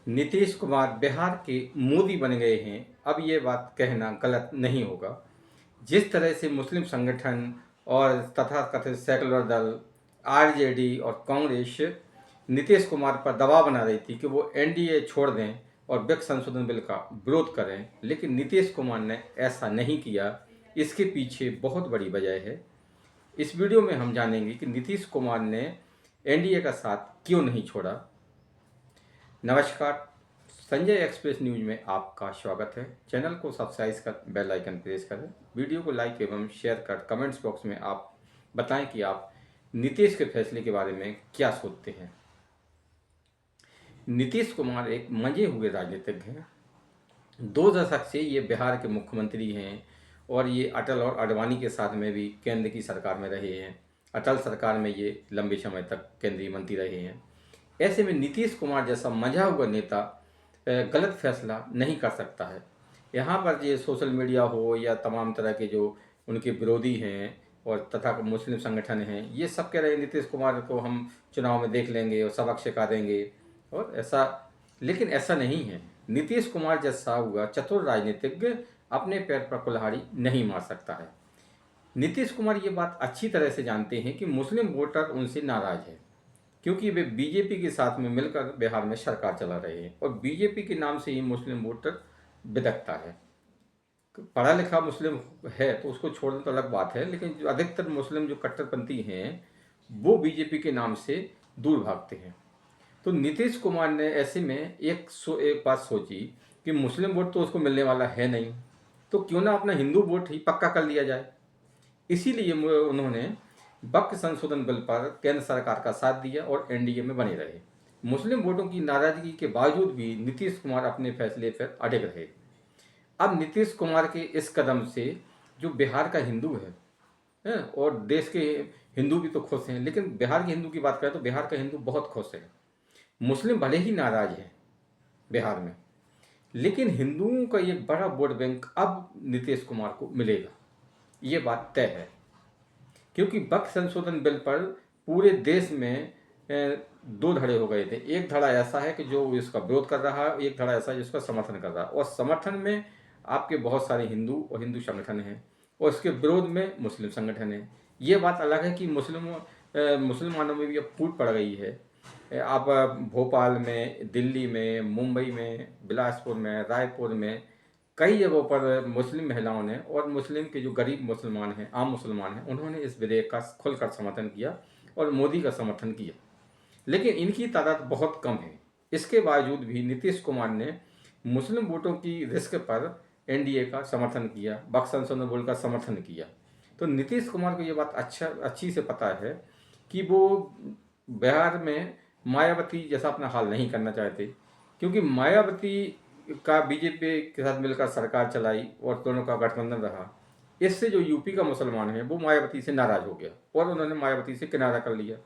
नीतीश कुमार बिहार के मोदी बन गए हैं, अब ये बात कहना गलत नहीं होगा। जिस तरह से मुस्लिम संगठन और तथाकथित सेकुलर दल, आरजेडी और कांग्रेस नीतीश कुमार पर दबाव बना रही थी कि वो एनडीए छोड़ दें और ब्रिक्स संशोधन बिल का विरोध करें, लेकिन नीतीश कुमार ने ऐसा नहीं किया। इसके पीछे बहुत बड़ी वजह है। इस वीडियो में हम जानेंगे कि नीतीश कुमार ने एनडीए का साथ क्यों नहीं छोड़ा। नमस्कार, संजय एक्सप्रेस न्यूज में आपका स्वागत है। चैनल को सब्सक्राइब कर बेल आइकन प्रेस करें। वीडियो को लाइक एवं शेयर कर कमेंट्स बॉक्स में आप बताएं कि आप नीतीश के फैसले के बारे में क्या सोचते हैं। नीतीश कुमार एक मंजे हुए राजनीतिज्ञ हैं। 2 दशक से ये बिहार के मुख्यमंत्री हैं और ये अटल और आडवाणी के साथ में भी केंद्र की सरकार में रहे हैं। अटल सरकार में ये लंबे समय तक केंद्रीय मंत्री रहे हैं। ऐसे में नीतीश कुमार जैसा मंझा हुआ नेता गलत फैसला नहीं कर सकता है। यहाँ पर ये सोशल मीडिया हो या तमाम तरह के जो उनके विरोधी हैं और तथा मुस्लिम संगठन हैं, ये सब कह रहे हैं नीतीश कुमार को हम चुनाव में देख लेंगे और सबक सिखा देंगे और ऐसा, लेकिन ऐसा नहीं है। नीतीश कुमार जैसा हुआ चतुर राजनीतिज्ञ अपने पैर पर कुल्हाड़ी नहीं मार सकता है। नीतीश कुमार ये बात अच्छी तरह से जानते हैं कि मुस्लिम वोटर उनसे नाराज है, क्योंकि वे बीजेपी के साथ में मिलकर बिहार में सरकार चला रहे हैं और बीजेपी के नाम से ही मुस्लिम वोटर बिदकता है। पढ़ा लिखा मुस्लिम है तो उसको छोड़ना तो अलग बात है, लेकिन जो अधिकतर मुस्लिम जो कट्टरपंथी हैं वो बीजेपी के नाम से दूर भागते हैं। तो नीतीश कुमार ने ऐसे में एक बात सोची कि मुस्लिम वोट तो उसको मिलने वाला है नहीं, तो क्यों ना अपना हिंदू वोट ही पक्का कर लिया जाए। इसीलिए उन्होंने वक्फ संशोधन बिल पर केंद्र सरकार का साथ दिया और एनडीए में बने रहे। मुस्लिम वोटों की नाराजगी के बावजूद भी नीतीश कुमार अपने फैसले पर अड़िग रहे। अब नीतीश कुमार के इस कदम से जो बिहार का हिंदू है और देश के हिंदू भी तो खुश हैं, लेकिन बिहार के हिंदू की बात करें तो बिहार का हिंदू बहुत खुश है। मुस्लिम भले ही नाराज हैं बिहार में, लेकिन हिंदुओं का एक बड़ा वोट बैंक अब नीतीश कुमार को मिलेगा, ये बात तय है। क्योंकि वक्फ संशोधन बिल पर पूरे देश में 2 धड़े हो गए थे। एक धड़ा ऐसा है कि जो इसका विरोध कर रहा है, एक धड़ा ऐसा है जिसका समर्थन कर रहा है, और समर्थन में आपके बहुत सारे हिंदू और हिंदू संगठन हैं और इसके विरोध में मुस्लिम संगठन हैं। ये बात अलग है कि मुसलमानों में भी अब फूट पड़ गई है। आप भोपाल में, दिल्ली में, मुंबई में, बिलासपुर में, रायपुर में कई जगहों पर मुस्लिम महिलाओं ने और मुस्लिम के जो गरीब मुसलमान हैं, आम मुसलमान हैं, उन्होंने इस विधेयक का खुलकर समर्थन किया और मोदी का समर्थन किया। लेकिन इनकी तादाद बहुत कम है। इसके बावजूद भी नीतीश कुमार ने मुस्लिम वोटों की रिस्क पर एनडीए का समर्थन किया, वक्फ संशोधन बिल का समर्थन किया। तो नीतीश कुमार को ये बात अच्छी से पता है कि वो बिहार में मायावती जैसा अपना हाल नहीं करना चाहते, क्योंकि मायावती का बीजेपी के साथ मिलकर सरकार चलाई और दोनों का गठबंधन रहा। इससे जो यूपी का मुसलमान है वो मायावती से नाराज हो गया और उन्होंने मायावती से किनारा कर लिया।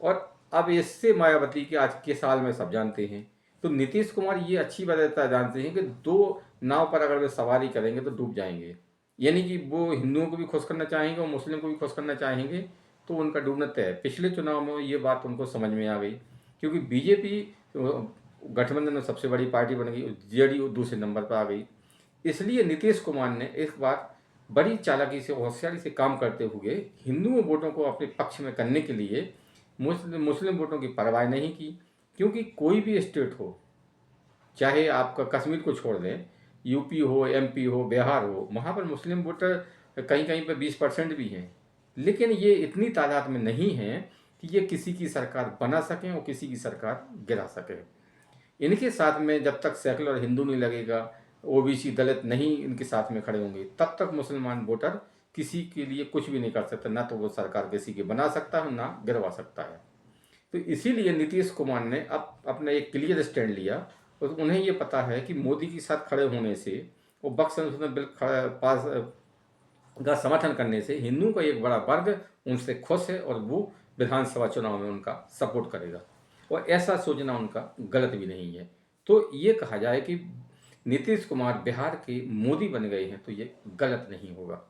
और अब इससे मायावती के आज के साल में सब जानते हैं। तो नीतीश कुमार ये अच्छी बात जानते हैं कि 2 नाव पर अगर वे सवारी करेंगे तो डूब जाएंगे। यानी कि वो हिंदुओं को भी खुश करना चाहेंगे और मुस्लिम को भी खुश करना चाहेंगे, तो उनका डूबना तय है। पिछले चुनाव में ये बात उनको समझ में आ गई, क्योंकि बीजेपी गठबंधन में सबसे बड़ी पार्टी बन गई, जेडीयू दूसरे नंबर पर आ गई। इसलिए नीतीश कुमार ने इस बार बड़ी चालाकी से, होशियारी से काम करते हुए हिंदुओं वोटों को अपने पक्ष में करने के लिए मुस्लिम वोटों की परवाह नहीं की। क्योंकि कोई भी स्टेट हो, चाहे आपका कश्मीर को छोड़ दें, यूपी हो, एमपी हो, बिहार हो, वहाँ पर मुस्लिम वोटर कहीं कहीं पर 20% भी हैं, लेकिन ये इतनी तादाद में नहीं हैं कि ये किसी की सरकार बना सकें और किसी की सरकार गिरा सकें। इनके साथ में जब तक सेकुलर हिंदू नहीं लगेगा, ओबीसी दलित नहीं इनके साथ में खड़े होंगे, तब तक मुसलमान वोटर किसी के लिए कुछ भी नहीं कर सकता। ना तो वो सरकार किसी की बना सकता है, ना गिरवा सकता है। तो इसीलिए नीतीश कुमार ने अब अपना एक क्लियर स्टैंड लिया और उन्हें ये पता है कि मोदी के साथ खड़े होने से और वक्फ संशोधन बिल पास का समर्थन करने से हिंदुओं का एक बड़ा वर्ग उनसे खुश है और वो विधानसभा चुनाव में उनका सपोर्ट करेगा। और ऐसा सोचना उनका गलत भी नहीं है। तो ये कहा जाए कि नीतीश कुमार बिहार के मोदी बन गए हैं, तो ये गलत नहीं होगा।